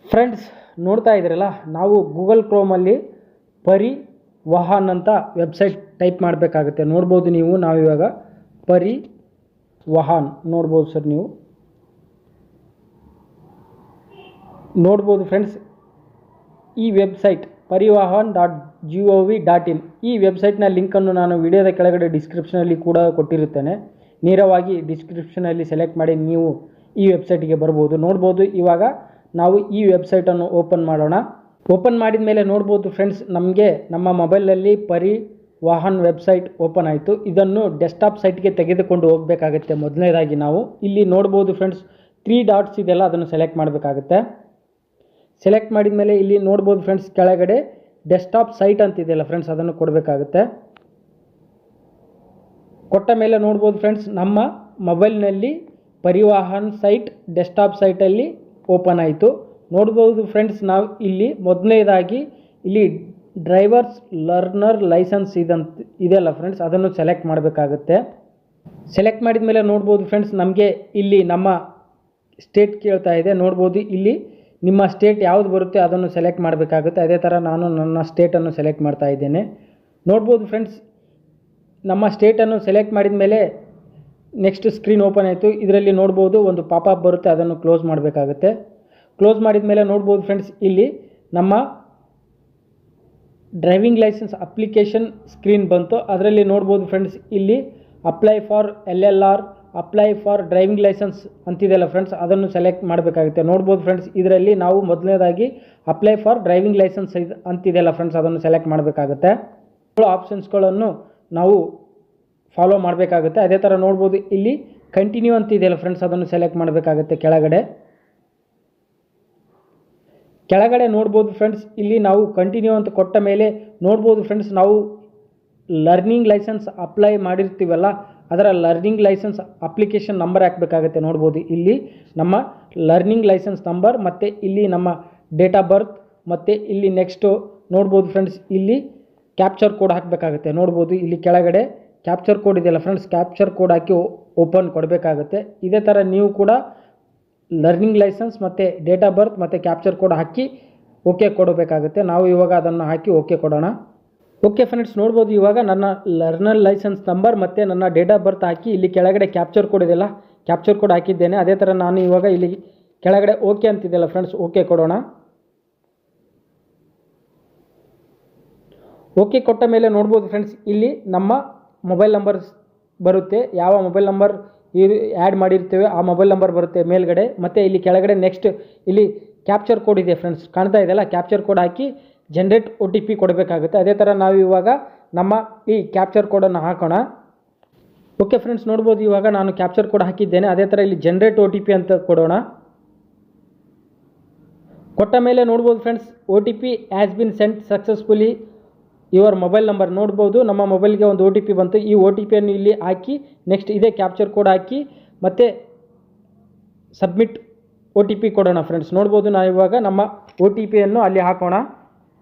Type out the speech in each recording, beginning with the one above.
Friends, ನೋಡ್ತಾ ಇದ್ದೀರಲ್ಲ, ನಾವು ಗೂಗಲ್ ಕ್ರೋಮಲ್ಲಿ ಪರಿವಾಹನ್ ಅಂತ ವೆಬ್ಸೈಟ್ ಟೈಪ್ ಮಾಡಬೇಕಾಗುತ್ತೆ. ನೋಡ್ಬೋದು ನೀವು, ನಾವಿವಾಗ ಪರಿವಾಹನ್ ನೋಡ್ಬೋದು ಸರ್, ನೀವು ನೋಡ್ಬೋದು ಫ್ರೆಂಡ್ಸ್. ಈ ವೆಬ್ಸೈಟ್ parivahan.gov.in ಈ ವೆಬ್ಸೈಟ್ನ ಲಿಂಕನ್ನು ನಾನು ವಿಡಿಯೋದ ಕೆಳಗಡೆ ಡಿಸ್ಕ್ರಿಪ್ಷನಲ್ಲಿ ಕೂಡ ಕೊಟ್ಟಿರುತ್ತೇನೆ. ನೇರವಾಗಿ ಡಿಸ್ಕ್ರಿಪ್ಷನಲ್ಲಿ ಸೆಲೆಕ್ಟ್ ಮಾಡಿ ನೀವು ಈ ವೆಬ್ಸೈಟಿಗೆ ಬರ್ಬೋದು. ನೋಡ್ಬೋದು, ಇವಾಗ ನಾವು ಈ ವೆಬ್ಸೈಟನ್ನು ಓಪನ್ ಮಾಡೋಣ. ಓಪನ್ ಮಾಡಿದ ಮೇಲೆ ನೋಡ್ಬೋದು ಫ್ರೆಂಡ್ಸ್, ನಮಗೆ ನಮ್ಮ ಮೊಬೈಲಲ್ಲಿ ಪರಿವಾಹನ್ ವೆಬ್ಸೈಟ್ ಓಪನ್ ಆಯಿತು. ಇದನ್ನು ಡೆಸ್ಕ್ಟಾಪ್ ಸೈಟ್ಗೆ ತೆಗೆದುಕೊಂಡು ಹೋಗಬೇಕಾಗುತ್ತೆ. ಮೊದಲನೇದಾಗಿ ನಾವು ಇಲ್ಲಿ ನೋಡ್ಬೋದು ಫ್ರೆಂಡ್ಸ್, 3 ಡಾಟ್ಸ್ ಇದೆಲ್ಲ, ಅದನ್ನು ಸೆಲೆಕ್ಟ್ ಮಾಡಬೇಕಾಗುತ್ತೆ. ಸೆಲೆಕ್ಟ್ ಮಾಡಿದ ಮೇಲೆ ಇಲ್ಲಿ ನೋಡ್ಬೋದು ಫ್ರೆಂಡ್ಸ್, ಕೆಳಗಡೆ ಡೆಸ್ಕ್ಟಾಪ್ ಸೈಟ್ ಅಂತಿದೆಯಲ್ಲ ಫ್ರೆಂಡ್ಸ್, ಅದನ್ನು ಕೊಡಬೇಕಾಗುತ್ತೆ. ಕೊಟ್ಟ ಮೇಲೆ ನೋಡ್ಬೋದು ಫ್ರೆಂಡ್ಸ್, ನಮ್ಮ ಮೊಬೈಲ್ನಲ್ಲಿ ಪರಿವಾಹನ್ ಸೈಟ್ ಡೆಸ್ಕ್ಟಾಪ್ ಸೈಟಲ್ಲಿ ಓಪನ್ ಆಯಿತು. ನೋಡ್ಬೋದು ಫ್ರೆಂಡ್ಸ್, ನಾವು ಇಲ್ಲಿ ಮೊದಲನೇದಾಗಿ ಇಲ್ಲಿ ಡ್ರೈವರ್ಸ್ ಲರ್ನರ್ ಲೈಸೆನ್ಸ್ ಇದೆಯಲ್ಲ ಫ್ರೆಂಡ್ಸ್, ಅದನ್ನು ಸೆಲೆಕ್ಟ್ ಮಾಡಬೇಕಾಗುತ್ತೆ. ಸೆಲೆಕ್ಟ್ ಮಾಡಿದ ಮೇಲೆ ನೋಡ್ಬೋದು ಫ್ರೆಂಡ್ಸ್, ನಮಗೆ ಇಲ್ಲಿ ನಮ್ಮ ಸ್ಟೇಟ್ ಕೇಳ್ತಾ ಇದೆ. ನೋಡ್ಬೋದು ಇಲ್ಲಿ ನಿಮ್ಮ ಸ್ಟೇಟ್ ಯಾವುದು ಬರುತ್ತೆ ಅದನ್ನು ಸೆಲೆಕ್ಟ್ ಮಾಡಬೇಕಾಗುತ್ತೆ. ಅದೇ ಥರ ನಾನು ನನ್ನ ಸ್ಟೇಟನ್ನು ಸೆಲೆಕ್ಟ್ ಮಾಡ್ತಾ ಇದ್ದೇನೆ. ನೋಡ್ಬೋದು ಫ್ರೆಂಡ್ಸ್, ನಮ್ಮ ಸ್ಟೇಟನ್ನು ಸೆಲೆಕ್ಟ್ ಮಾಡಿದ ಮೇಲೆ ನೆಕ್ಸ್ಟ್ ಸ್ಕ್ರೀನ್ ಓಪನ್ ಆಯಿತು. ಇದರಲ್ಲಿ ನೋಡ್ಬೋದು ಒಂದು ಪಾಪಪ್ ಬರುತ್ತೆ, ಅದನ್ನು ಕ್ಲೋಸ್ ಮಾಡಬೇಕಾಗುತ್ತೆ. ಕ್ಲೋಸ್ ಮಾಡಿದ ಮೇಲೆ ನೋಡ್ಬೋದು ಫ್ರೆಂಡ್ಸ್, ಇಲ್ಲಿ ನಮ್ಮ ಡ್ರೈವಿಂಗ್ ಲೈಸೆನ್ಸ್ ಅಪ್ಲಿಕೇಶನ್ ಸ್ಕ್ರೀನ್ ಬಂತು. ಅದರಲ್ಲಿ ನೋಡ್ಬೋದು ಫ್ರೆಂಡ್ಸ್, ಇಲ್ಲಿ apply for LLR, apply for driving licence ಅಂತಿದೆಯಲ್ಲ ಫ್ರೆಂಡ್ಸ್, ಅದನ್ನು ಸೆಲೆಕ್ಟ್ ಮಾಡಬೇಕಾಗುತ್ತೆ. ನೋಡ್ಬೋದು ಫ್ರೆಂಡ್ಸ್, ಇದರಲ್ಲಿ ನಾವು ಮೊದಲನೇದಾಗಿ ಅಪ್ಲೈ ಫಾರ್ ಡ್ರೈವಿಂಗ್ ಲೈಸೆನ್ಸ್ ಅಂತಿದೆಯಲ್ಲ ಫ್ರೆಂಡ್ಸ್, ಅದನ್ನು ಸೆಲೆಕ್ಟ್ ಮಾಡಬೇಕಾಗುತ್ತೆ. ಆಪ್ಷನ್ಸ್ಗಳನ್ನು ನಾವು ಫಾಲೋ ಮಾಡಬೇಕಾಗುತ್ತೆ. ಅದೇ ಥರ ನೋಡ್ಬೋದು ಇಲ್ಲಿ ಕಂಟಿನ್ಯೂ ಅಂತಿದೆಯಲ್ಲ ಫ್ರೆಂಡ್ಸ್, ಅದನ್ನು ಸೆಲೆಕ್ಟ್ ಮಾಡಬೇಕಾಗುತ್ತೆ. ಕೆಳಗಡೆ ನೋಡ್ಬೋದು ಫ್ರೆಂಡ್ಸ್, ಇಲ್ಲಿ ನಾವು ಕಂಟಿನ್ಯೂ ಅಂತ ಕೊಟ್ಟ ಮೇಲೆ ನೋಡ್ಬೋದು ಫ್ರೆಂಡ್ಸ್, ನಾವು ಲರ್ನಿಂಗ್ ಲೈಸೆನ್ಸ್ ಅಪ್ಲೈ ಮಾಡಿರ್ತೀವಲ್ಲ, ಅದರ ಲರ್ನಿಂಗ್ ಲೈಸೆನ್ಸ್ ಅಪ್ಲಿಕೇಶನ್ ನಂಬರ್ ಹಾಕಬೇಕಾಗುತ್ತೆ. ನೋಡ್ಬೋದು ಇಲ್ಲಿ ನಮ್ಮ ಲರ್ನಿಂಗ್ ಲೈಸೆನ್ಸ್ ನಂಬರ್, ಮತ್ತು ಇಲ್ಲಿ ನಮ್ಮ ಡೇಟ್ ಆಫ್ ಬರ್ತ್, ಮತ್ತು ಇಲ್ಲಿ ನೆಕ್ಸ್ಟು ನೋಡ್ಬೋದು ಫ್ರೆಂಡ್ಸ್, ಇಲ್ಲಿ ಕ್ಯಾಪ್ಚರ್ ಕೋಡ್ ಹಾಕಬೇಕಾಗುತ್ತೆ. ನೋಡ್ಬೋದು ಇಲ್ಲಿ ಕೆಳಗಡೆ ಕ್ಯಾಪ್ಚರ್ ಕೋಡ್ ಇದೆಯಲ್ಲ ಫ್ರೆಂಡ್ಸ್, ಕ್ಯಾಪ್ಚರ್ ಕೋಡ್ ಹಾಕಿ ಓಪನ್ ಕೊಡಬೇಕಾಗುತ್ತೆ. ಇದೇ ಥರ ನೀವು ಕೂಡ ಲರ್ನಿಂಗ್ ಲೈಸೆನ್ಸ್ ಮತ್ತು ಡೇಟ್ ಆಫ್ ಬರ್ತ್ ಮತ್ತು ಕ್ಯಾಪ್ಚರ್ ಕೋಡ್ ಹಾಕಿ ಓಕೆ ಕೊಡಬೇಕಾಗುತ್ತೆ. ನಾವು ಇವಾಗ ಅದನ್ನು ಹಾಕಿ ಓಕೆ ಕೊಡೋಣ. ಓಕೆ ಫ್ರೆಂಡ್ಸ್, ನೋಡ್ಬೋದು ಇವಾಗ ನನ್ನ ಲರ್ನರ್ ಲೈಸೆನ್ಸ್ ನಂಬರ್ ಮತ್ತು ನನ್ನ ಡೇಟ್ ಆಫ್ ಬರ್ತ್ ಹಾಕಿ ಇಲ್ಲಿ ಕೆಳಗಡೆ ಕ್ಯಾಪ್ಚರ್ ಕೋಡ್ ಇದೆಯಲ್ಲ, ಕ್ಯಾಪ್ಚರ್ ಕೋಡ್ ಹಾಕಿದ್ದೇನೆ. ಅದೇ ಥರ ನಾನು ಇವಾಗ ಇಲ್ಲಿ ಕೆಳಗಡೆ ಓಕೆ ಅಂತಿದೆಯಲ್ಲ ಫ್ರೆಂಡ್ಸ್, ಓಕೆ ಕೊಡೋಣ. ಓಕೆ ಕೊಟ್ಟ ಮೇಲೆ ನೋಡ್ಬೋದು ಫ್ರೆಂಡ್ಸ್, ಇಲ್ಲಿ ನಮ್ಮ ಮೊಬೈಲ್ ನಂಬರ್ ಬರುತ್ತೆ. ಯಾವ ಮೊಬೈಲ್ ನಂಬರ್ ಆ್ಯಡ್ ಮಾಡಿರ್ತೇವೆ ಆ ಮೊಬೈಲ್ ನಂಬರ್ ಬರುತ್ತೆ ಮೇಲ್ಗಡೆ. ಮತ್ತು ಇಲ್ಲಿ ಕೆಳಗಡೆ ನೆಕ್ಸ್ಟ್ ಇಲ್ಲಿ ಕ್ಯಾಪ್ಚರ್ ಕೋಡ್ ಇದೆ ಫ್ರೆಂಡ್ಸ್, ಕಾಣ್ತಾ ಇದೆಯಲ್ಲ, ಕ್ಯಾಪ್ಚರ್ ಕೋಡ್ ಹಾಕಿ ಜನರೇಟ್ OTP ಕೊಡಬೇಕಾಗುತ್ತೆ. ಅದೇ ಥರ ನಾವು ಇವಾಗ ನಮ್ಮ ಈ ಕ್ಯಾಪ್ಚರ್ ಕೋಡನ್ನು ಹಾಕೋಣ. ಓಕೆ ಫ್ರೆಂಡ್ಸ್, ನೋಡ್ಬೋದು ಇವಾಗ ನಾನು ಕ್ಯಾಪ್ಚರ್ ಕೋಡ್ ಹಾಕಿದ್ದೇನೆ. ಅದೇ ಥರ ಇಲ್ಲಿ ಜನರೇಟ್ OTP ಅಂತ ಕೊಡೋಣ. ಕೊಟ್ಟ ಮೇಲೆ ನೋಡ್ಬೋದು friends, OTP has been scent successfully your mobile number. ನೋಡ್ಬೋದು ನಮ್ಮ ಮೊಬೈಲ್ಗೆ ಒಂದು OTP ಬಂತು. ಈ OTPಯನ್ನು ಇಲ್ಲಿ ಹಾಕಿ ನೆಕ್ಸ್ಟ್ ಇದೇ ಕ್ಯಾಪ್ಚರ್ ಕೋಡ್ ಹಾಕಿ ಮತ್ತು ಸಬ್ಮಿಟ್ OTP ಕೊಡೋಣ ಫ್ರೆಂಡ್ಸ್. ನೋಡ್ಬೋದು ನಾವು ಇವಾಗ ನಮ್ಮ OTPಯನ್ನು ಅಲ್ಲಿ ಹಾಕೋಣ.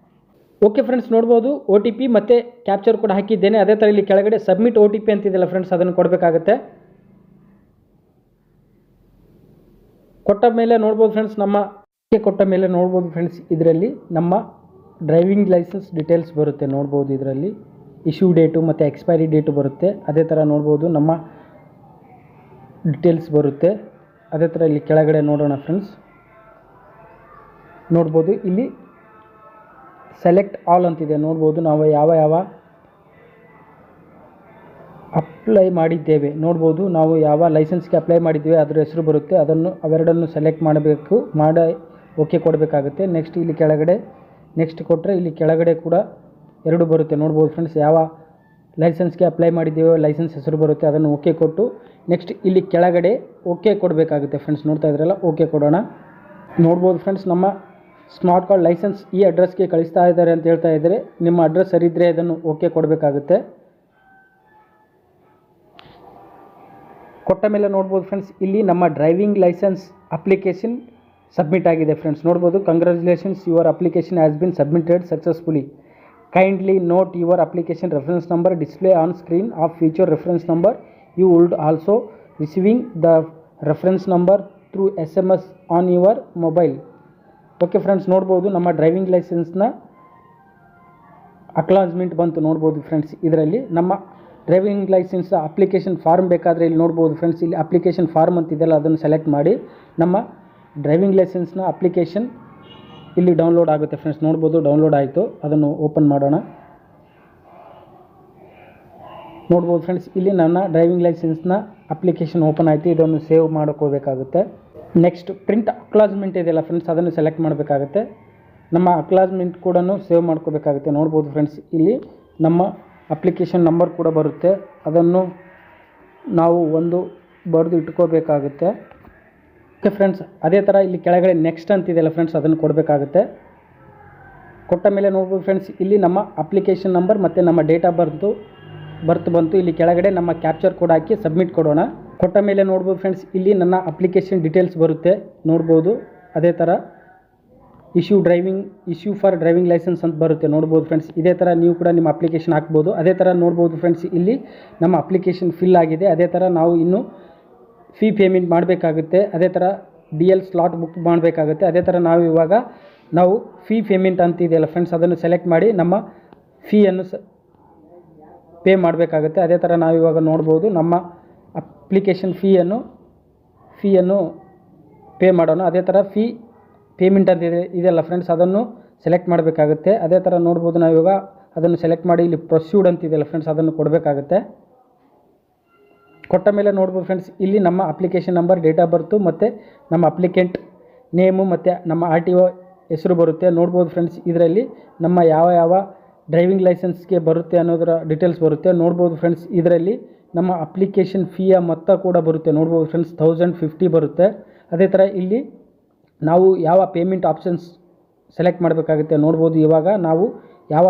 ಓಕೆ ಫ್ರೆಂಡ್ಸ್, ನೋಡ್ಬೋದು OTP ಮತ್ತು ಕ್ಯಾಪ್ಚರ್ ಕೋಡ್ ಹಾಕಿದ್ದೇನೆ. ಅದೇ ಥರ ಇಲ್ಲಿ ಕೆಳಗಡೆ ಸಬ್ಮಿಟ್ OTP ಅಂತಿದೆಯಲ್ಲ ಫ್ರೆಂಡ್ಸ್, ಅದನ್ನು ಕೊಡಬೇಕಾಗುತ್ತೆ. ಕೊಟ್ಟ ಮೇಲೆ ನೋಡ್ಬೋದು ಫ್ರೆಂಡ್ಸ್, ಇದರಲ್ಲಿ ನಮ್ಮ ಡ್ರೈವಿಂಗ್ ಲೈಸೆನ್ಸ್ ಡೀಟೇಲ್ಸ್ ಬರುತ್ತೆ. ನೋಡ್ಬೋದು ಇದರಲ್ಲಿ ಇಶ್ಯೂ ಡೇಟು ಮತ್ತು ಎಕ್ಸ್ಪೈರಿ ಡೇಟು ಬರುತ್ತೆ. ಅದೇ ಥರ ನೋಡ್ಬೋದು ನಮ್ಮ ಡೀಟೇಲ್ಸ್ ಬರುತ್ತೆ. ಅದೇ ಥರ ಇಲ್ಲಿ ಕೆಳಗಡೆ ನೋಡೋಣ ಫ್ರೆಂಡ್ಸ್. ನೋಡ್ಬೋದು ಇಲ್ಲಿ ಸೆಲೆಕ್ಟ್ ಆಲ್ ಅಂತಿದೆ. ನೋಡ್ಬೋದು ನಾವು ಯಾವ ಅಪ್ಲೈ ಮಾಡಿದ್ದೇವೆ, ನೋಡ್ಬೋದು ನಾವು ಯಾವ ಲೈಸೆನ್ಸ್ಗೆ ಅಪ್ಲೈ ಮಾಡಿದ್ದೇವೆ ಅದರ ಹೆಸರು ಬರುತ್ತೆ. ಅವೆರಡನ್ನು ಸೆಲೆಕ್ಟ್ ಮಾಡಬೇಕು, ಓಕೆ ಕೊಡಬೇಕಾಗುತ್ತೆ. ನೆಕ್ಸ್ಟ್ ಇಲ್ಲಿ ಕೆಳಗಡೆ ನೆಕ್ಸ್ಟ್ ಕೊಟ್ಟರೆ ಇಲ್ಲಿ ಕೆಳಗಡೆ ಕೂಡ ಎರಡು ಬರುತ್ತೆ. ನೋಡ್ಬೋದು ಫ್ರೆಂಡ್ಸ್, ಯಾವ ಲೈಸೆನ್ಸ್ಗೆ ಅಪ್ಲೈ ಮಾಡಿದ್ದೇವೆ ಲೈಸೆನ್ಸ್ ಹೆಸರು ಬರುತ್ತೆ, ಅದನ್ನು ಓಕೆ ಕೊಟ್ಟು ನೆಕ್ಸ್ಟ್ ಇಲ್ಲಿ ಕೆಳಗಡೆ ಓಕೆ ಕೊಡಬೇಕಾಗುತ್ತೆ ಫ್ರೆಂಡ್ಸ್. ನೋಡ್ತಾ ಇದ್ರಲ್ಲ, ಓಕೆ ಕೊಡೋಣ. ನೋಡ್ಬೋದು ಫ್ರೆಂಡ್ಸ್, ನಮ್ಮ ಸ್ಮಾರ್ಟ್ ಕಾರ್ಡ್ ಲೈಸೆನ್ಸ್ ಈ ಅಡ್ರೆಸ್ಗೆ ಕಳಿಸ್ತಾ ಇದ್ದಾರೆ ಅಂತ ಹೇಳ್ತಾ ಇದ್ದಾರೆ. ನಿಮ್ಮ ಅಡ್ರೆಸ್ ಸರಿ ಇದ್ದರೆ ಅದನ್ನು ಓಕೆ ಕೊಡಬೇಕಾಗುತ್ತೆ. ಕೊಟ್ಟ ಮೇಲೆ ನೋಡ್ಬೋದು ಫ್ರೆಂಡ್ಸ್, ಇಲ್ಲಿ ನಮ್ಮ ಡ್ರೈವಿಂಗ್ ಲೈಸೆನ್ಸ್ ಅಪ್ಲಿಕೇಶನ್ ಸಬ್ಮಿಟ್ ಆಗಿದೆ ಫ್ರೆಂಡ್ಸ್. ನೋಡ್ಬೋದು, congratulations, your application has been submitted successfully. Kindly note your application reference number display on screen of future reference number. You would also receiving the reference number through SMS on your mobile. Okay friends, ನೋಡ್ಬೋದು ನಮ್ಮ driving ಲೈಸೆನ್ಸ್ನ acknowledgement ಬಂತು ನೋಡ್ಬೋದು friends. ಇದರಲ್ಲಿ ನಮ್ಮ driving licence application form ಬೇಕಾದರೆ ಇಲ್ಲಿ ನೋಡ್ಬೋದು friends. ಇಲ್ಲಿ ಅಪ್ಲಿಕೇಶನ್ ಫಾರ್ಮ್ ಅಂತಿದೆಯಲ್ಲ ಅದನ್ನು ಸೆಲೆಕ್ಟ್ ಮಾಡಿ ನಮ್ಮ ಡ್ರೈವಿಂಗ್ ಲೈಸೆನ್ಸ್ನ ಅಪ್ಲಿಕೇಶನ್ ಇಲ್ಲಿ ಡೌನ್ಲೋಡ್ ಆಗುತ್ತೆ ಫ್ರೆಂಡ್ಸ್. ನೋಡ್ಬೋದು ಡೌನ್ಲೋಡ್ ಆಯಿತು. ಅದನ್ನು ಓಪನ್ ಮಾಡೋಣ. ನೋಡ್ಬೋದು ಫ್ರೆಂಡ್ಸ್, ಇಲ್ಲಿ ನನ್ನ ಡ್ರೈವಿಂಗ್ ಲೈಸೆನ್ಸ್ನ ಅಪ್ಲಿಕೇಶನ್ ಓಪನ್ ಆಯಿತು. ಇದನ್ನು ಸೇವ್ ಮಾಡ್ಕೋಬೇಕಾಗುತ್ತೆ. ನೆಕ್ಸ್ಟ್ ಪ್ರಿಂಟ್ ಅಕ್ನಾಲಜ್ಮೆಂಟ್ ಇದೆಯಲ್ಲ ಫ್ರೆಂಡ್ಸ್, ಅದನ್ನು ಸೆಲೆಕ್ಟ್ ಮಾಡಬೇಕಾಗುತ್ತೆ. ನಮ್ಮ ಅಕ್ನಾಲಜ್ಮೆಂಟ್ ಕೂಡ ಸೇವ್ ಮಾಡ್ಕೋಬೇಕಾಗುತ್ತೆ. ನೋಡ್ಬೋದು ಫ್ರೆಂಡ್ಸ್, ಇಲ್ಲಿ ನಮ್ಮ ಅಪ್ಲಿಕೇಶನ್ ನಂಬರ್ ಕೂಡ ಬರುತ್ತೆ. ಅದನ್ನು ನಾವು ಒಂದು ಬರೆದು ಇಟ್ಕೋಬೇಕಾಗುತ್ತೆ. ಓಕೆ ಫ್ರೆಂಡ್ಸ್, ಅದೇ ಥರ ಇಲ್ಲಿ ಕೆಳಗಡೆ ನೆಕ್ಸ್ಟ್ ಅಂತಿದೆಯಲ್ಲ ಫ್ರೆಂಡ್ಸ್, ಅದನ್ನು ಕೊಡಬೇಕಾಗುತ್ತೆ. ಕೊಟ್ಟ ಮೇಲೆ ನೋಡ್ಬೋದು ಫ್ರೆಂಡ್ಸ್, ಇಲ್ಲಿ ನಮ್ಮ ಅಪ್ಲಿಕೇಶನ್ ನಂಬರ್ ಮತ್ತು ನಮ್ಮ ಡೇಟ್ ಆಫ್ ಬರ್ತ್ ಬಂತು. ಇಲ್ಲಿ ಕೆಳಗಡೆ ನಮ್ಮ ಕ್ಯಾಪ್ಚರ್ ಕೋಡ್ ಹಾಕಿ ಸಬ್ಮಿಟ್ ಕೊಡೋಣ. ಕೊಟ್ಟ ಮೇಲೆ ನೋಡ್ಬೋದು ಫ್ರೆಂಡ್ಸ್, ಇಲ್ಲಿ ನನ್ನ ಅಪ್ಲಿಕೇಶನ್ ಡೀಟೇಲ್ಸ್ ಬರುತ್ತೆ. ನೋಡ್ಬೋದು ಅದೇ ಥರ ಇಶ್ಯೂ ಫಾರ್ ಡ್ರೈವಿಂಗ್ ಲೈಸೆನ್ಸ್ ಅಂತ ಬರುತ್ತೆ. ನೋಡ್ಬೋದು ಫ್ರೆಂಡ್ಸ್, ಇದೇ ಥರ ನೀವು ಕೂಡ ನಿಮ್ಮ ಅಪ್ಲಿಕೇಶನ್ ಹಾಕ್ಬೋದು. ಅದೇ ಥರ ನೋಡ್ಬೋದು ಫ್ರೆಂಡ್ಸ್, ಇಲ್ಲಿ ನಮ್ಮ ಅಪ್ಲಿಕೇಶನ್ ಫಿಲ್ ಆಗಿದೆ. ಅದೇ ಥರ ನಾವು ಇನ್ನು ಫೀ ಪೇಮೆಂಟ್ ಮಾಡಬೇಕಾಗುತ್ತೆ. ಅದೇ ಥರ DL ಸ್ಲಾಟ್ ಬುಕ್ ಮಾಡಬೇಕಾಗುತ್ತೆ. ಅದೇ ಥರ ನಾವು ಫೀ ಪೇಮೆಂಟ್ ಅಂತಿದೆಯಲ್ಲ ಫ್ರೆಂಡ್ಸ್, ಅದನ್ನು ಸೆಲೆಕ್ಟ್ ಮಾಡಿ ನಮ್ಮ ಫೀಯನ್ನು ಪೇ ಮಾಡಬೇಕಾಗುತ್ತೆ. ಅದೇ ಥರ ನಾವಿವಾಗ ನೋಡ್ಬೋದು ನಮ್ಮ ಅಪ್ಲಿಕೇಶನ್ ಫೀಯನ್ನು ಪೇ ಮಾಡೋಣ. ಅದೇ ಥರ ಫೀ ಪೇಮೆಂಟ್ ಅಂತ ಇದೆಯಲ್ಲ ಫ್ರೆಂಡ್ಸ್, ಅದನ್ನು ಸೆಲೆಕ್ಟ್ ಮಾಡಬೇಕಾಗುತ್ತೆ. ಅದೇ ಥರ ನೋಡ್ಬೋದು ನಾವಿವಾಗ ಅದನ್ನು ಸೆಲೆಕ್ಟ್ ಮಾಡಿ ಇಲ್ಲಿ ಪ್ರೊಸೀಡ್ ಅಂತಿದೆಯಲ್ಲ ಫ್ರೆಂಡ್ಸ್, ಅದನ್ನು ಕೊಡಬೇಕಾಗುತ್ತೆ. ಕೊಟ್ಟ ಮೇಲೆ ನೋಡ್ಬೋದು ಫ್ರೆಂಡ್ಸ್, ಇಲ್ಲಿ ನಮ್ಮ application number, date of birth ಮತ್ತು ನಮ್ಮ ಅಪ್ಲಿಕೆಂಟ್ ನೇಮು ಮತ್ತು ನಮ್ಮ RTO ಹೆಸರು ಬರುತ್ತೆ. ನೋಡ್ಬೋದು ಫ್ರೆಂಡ್ಸ್, ಇದರಲ್ಲಿ ನಮ್ಮ ಯಾವ ಡ್ರೈವಿಂಗ್ ಲೈಸೆನ್ಸ್ಗೆ ಬರುತ್ತೆ ಅನ್ನೋದರ ಡೀಟೇಲ್ಸ್ ಬರುತ್ತೆ. ನೋಡ್ಬೋದು ಫ್ರೆಂಡ್ಸ್, ಇದರಲ್ಲಿ ನಮ್ಮ ಅಪ್ಲಿಕೇಶನ್ ಫೀಯ ಮೊತ್ತ ಕೂಡ ಬರುತ್ತೆ. ನೋಡ್ಬೋದು ಫ್ರೆಂಡ್ಸ್, 1050 ಬರುತ್ತೆ. ಅದೇ ಥರ ಇಲ್ಲಿ ನಾವು ಯಾವ ಪೇಮೆಂಟ್ ಆಪ್ಷನ್ಸ್ ಸೆಲೆಕ್ಟ್ ಮಾಡಬೇಕಾಗುತ್ತೆ. ನೋಡ್ಬೋದು ಇವಾಗ ನಾವು ಯಾವ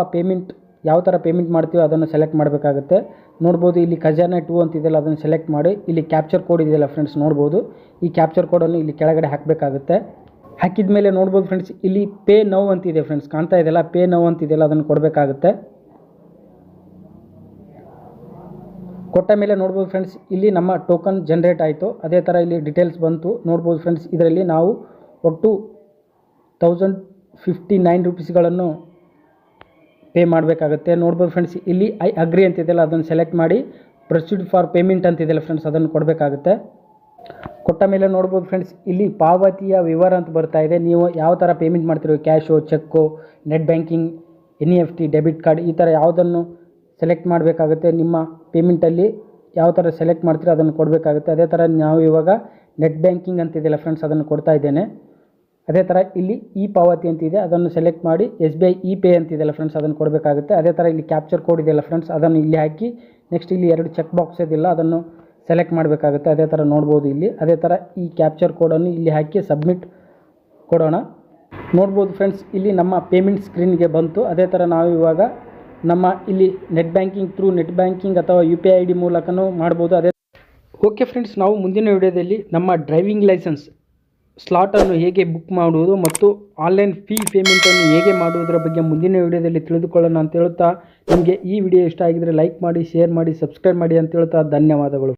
ಥರ ಪೇಮೆಂಟ್ ಮಾಡ್ತೀವೋ ಅದನ್ನು ಸೆಲೆಕ್ಟ್ ಮಾಡಬೇಕಾಗುತ್ತೆ. ನೋಡ್ಬೋದು ಇಲ್ಲಿ ಖಜಾನೆ 2 ಅಂತಿದೆಯಲ್ಲ, ಅದನ್ನು ಸೆಲೆಕ್ಟ್ ಮಾಡಿ ಇಲ್ಲಿ ಕ್ಯಾಪ್ಚರ್ ಕೋಡ್ ಇದೆಯಲ್ಲ ಫ್ರೆಂಡ್ಸ್, ನೋಡ್ಬೋದು ಈ ಕ್ಯಾಪ್ಚರ್ ಕೋಡನ್ನು ಇಲ್ಲಿ ಕೆಳಗಡೆ ಹಾಕಬೇಕಾಗುತ್ತೆ. ಹಾಕಿದ ಮೇಲೆ ನೋಡ್ಬೋದು ಫ್ರೆಂಡ್ಸ್, ಇಲ್ಲಿ ಪೇ ನೌ ಅಂತಿದೆ ಫ್ರೆಂಡ್ಸ್, ಕಾಣ್ತಾ ಇದೆಯಲ್ಲ, ಪೇ ನೌ ಅಂತಿದೆಯಲ್ಲ, ಅದನ್ನು ಕೊಡಬೇಕಾಗುತ್ತೆ. ಕೊಟ್ಟ ಮೇಲೆ ನೋಡ್ಬೋದು ಫ್ರೆಂಡ್ಸ್, ಇಲ್ಲಿ ನಮ್ಮ ಟೋಕನ್ ಜನ್ರೇಟ್ ಆಯಿತು. ಅದೇ ಥರ ಇಲ್ಲಿ ಡೀಟೇಲ್ಸ್ ಬಂತು. ನೋಡ್ಬೋದು ಫ್ರೆಂಡ್ಸ್, ಇದರಲ್ಲಿ ನಾವು ಒಟ್ಟು 1059 ರೂಪೀಸ್ಗಳನ್ನು ಪೇ ಮಾಡಬೇಕಾಗುತ್ತೆ. ನೋಡ್ಬೋದು ಫ್ರೆಂಡ್ಸ್, ಇಲ್ಲಿ ಐ ಅಗ್ರಿ ಅಂತಿದೆಯಲ್ಲ, ಅದನ್ನು ಸೆಲೆಕ್ಟ್ ಮಾಡಿ ಪ್ರೊಸೀಡ್ ಫಾರ್ ಪೇಮೆಂಟ್ ಅಂತಿದೆಯಲ್ಲ ಫ್ರೆಂಡ್ಸ್, ಅದನ್ನು ಕೊಡಬೇಕಾಗುತ್ತೆ. ಕೊಟ್ಟ ಮೇಲೆ ನೋಡ್ಬೋದು ಫ್ರೆಂಡ್ಸ್, ಇಲ್ಲಿ ಪಾವತಿಯ ವಿವರ ಅಂತ ಬರ್ತಾ ಇದೆ. ನೀವು ಯಾವ ಥರ ಪೇಮೆಂಟ್ ಮಾಡ್ತಿರೋ, cash, cheque, net banking, NEFT, debit card, ಈ ಥರ ಯಾವುದನ್ನು ಸೆಲೆಕ್ಟ್ ಮಾಡಬೇಕಾಗುತ್ತೆ. ನಿಮ್ಮ ಪೇಮೆಂಟಲ್ಲಿ ಯಾವ ಥರ ಸೆಲೆಕ್ಟ್ ಮಾಡ್ತೀರೋ ಅದನ್ನು ಕೊಡಬೇಕಾಗುತ್ತೆ. ಅದೇ ಥರ ನಾವು ಇವಾಗ ನೆಟ್ ಬ್ಯಾಂಕಿಂಗ್ ಅಂತಿದೆಯಲ್ಲ ಫ್ರೆಂಡ್ಸ್, ಅದನ್ನು ಕೊಡ್ತಾ ಇದ್ದೇನೆ. ಅದೇ ಥರ ಇಲ್ಲಿ ಈ ಪಾವತಿ ಅಂತಿದೆ, ಅದನ್ನು ಸೆಲೆಕ್ಟ್ ಮಾಡಿ SBI ಇ-ಪೇ ಅಂತಿದೆಯಲ್ಲ ಫ್ರೆಂಡ್ಸ್, ಅದನ್ನು ಕೊಡಬೇಕಾಗುತ್ತೆ. ಅದೇ ಥರ ಇಲ್ಲಿ ಕ್ಯಾಪ್ಚರ್ ಕೋಡ್ ಇದೆಯಲ್ಲ ಫ್ರೆಂಡ್ಸ್, ಅದನ್ನು ಇಲ್ಲಿ ಹಾಕಿ ನೆಕ್ಸ್ಟ್ ಇಲ್ಲಿ 2 ಚೆಕ್ ಬಾಕ್ಸ್ ಇದೆಯಲ್ಲ, ಅದನ್ನು ಸೆಲೆಕ್ಟ್ ಮಾಡಬೇಕಾಗುತ್ತೆ. ಅದೇ ಥರ ನೋಡ್ಬೋದು ಇಲ್ಲಿ. ಅದೇ ಥರ ಈ ಕ್ಯಾಪ್ಚರ್ ಕೋಡನ್ನು ಇಲ್ಲಿ ಹಾಕಿ ಸಬ್ಮಿಟ್ ಕೊಡೋಣ. ನೋಡ್ಬೋದು ಫ್ರೆಂಡ್ಸ್, ಇಲ್ಲಿ ನಮ್ಮ ಪೇಮೆಂಟ್ ಸ್ಕ್ರೀನ್ಗೆ ಬಂತು. ಅದೇ ಥರ ನಾವು ಇವಾಗ ನಮ್ಮ ಇಲ್ಲಿ ನೆಟ್ ಬ್ಯಾಂಕಿಂಗ್ ಅಥವಾ UPI ID ಮೂಲಕನೂ ಮಾಡ್ಬೋದು. ಓಕೆ ಫ್ರೆಂಡ್ಸ್, ನಾವು ಮುಂದಿನ ವಿಡಿಯೋದಲ್ಲಿ ನಮ್ಮ ಡ್ರೈವಿಂಗ್ ಲೈಸೆನ್ಸ್ ಸ್ಲಾಟನ್ನು ಹೇಗೆ ಬುಕ್ ಮಾಡುವುದು ಮತ್ತು ಆನ್ಲೈನ್ ಫೀ ಪೇಮೆಂಟನ್ನು ಹೇಗೆ ಮಾಡುವುದರ ಬಗ್ಗೆ ಮುಂದಿನ ವಿಡಿಯೋದಲ್ಲಿ ತಿಳಿದುಕೊಳ್ಳೋಣ ಅಂತ ಹೇಳ್ತಾ, ನಿಮಗೆ ಈ ವಿಡಿಯೋ ಇಷ್ಟ ಆಗಿದರೆ ಲೈಕ್ ಮಾಡಿ, ಶೇರ್ ಮಾಡಿ, ಸಬ್ಸ್ಕ್ರೈಬ್ ಮಾಡಿ ಅಂತ ಹೇಳ್ತಾ ಧನ್ಯವಾದಗಳು.